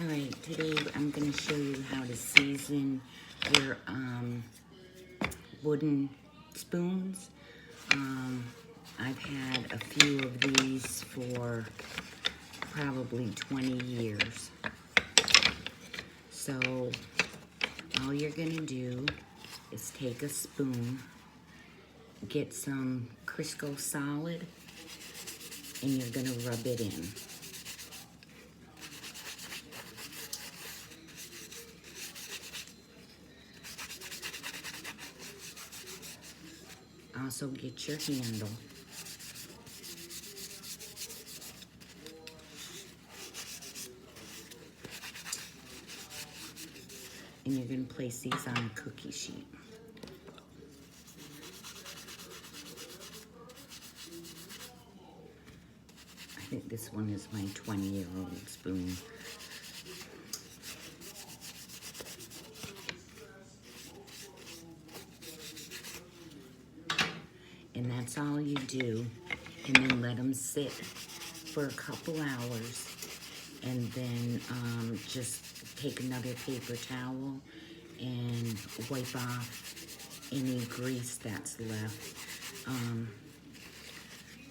Alright, today I'm going to show you how to season your wooden spoons. I've had a few of these for probably 20 years. So all you're going to do is take a spoon, get some Crisco solid, and you're going to rub it in. Also get your handle. And you're going to place these on a cookie sheet. I think this one is my 20-year-old spoon. And that's all you do, and then let them sit for a couple hours, and then just take another paper towel and wipe off any grease that's left.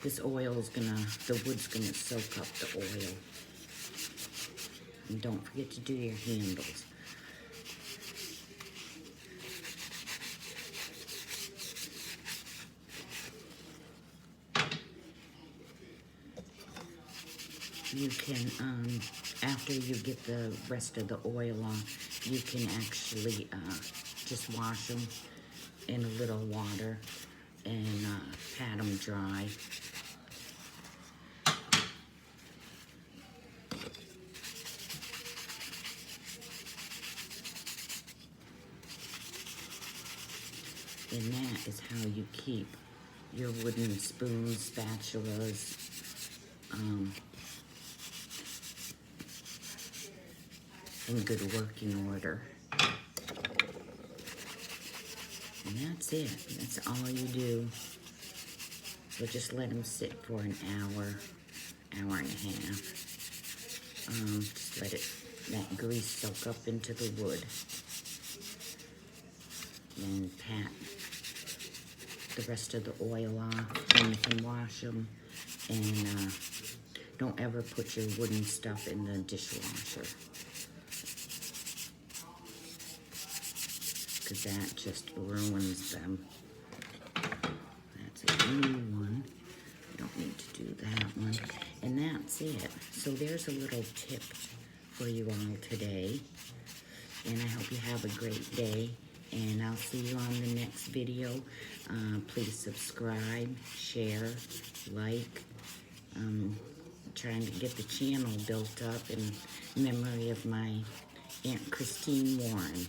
This oil is the wood's gonna soak up the oil. And don't forget to do your handles. You can, after you get the rest of the oil off, you can actually just wash them in a little water and pat them dry. And that is how you keep your wooden spoons, spatulas, in good working order. And that's it. That's all you do. So just let them sit for an hour, hour and a half. Just let that grease soak up into the wood. And pat the rest of the oil off. And you can wash them. And don't ever put your wooden stuff in the dishwasher, because that just ruins them. That's a new one. We don't need to do that one. And that's it. So there's a little tip for you all today. And I hope you have a great day. And I'll see you on the next video. Please subscribe, share, like. Trying to get the channel built up in memory of my Aunt Christine Warren.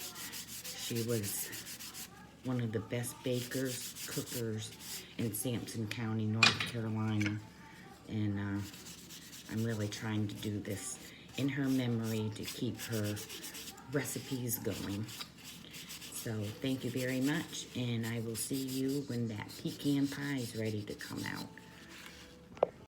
She was one of the best bakers, cookers in Sampson County, North Carolina. And I'm really trying to do this in her memory to keep her recipes going. So thank you very much, and I will see you when that pecan pie is ready to come out.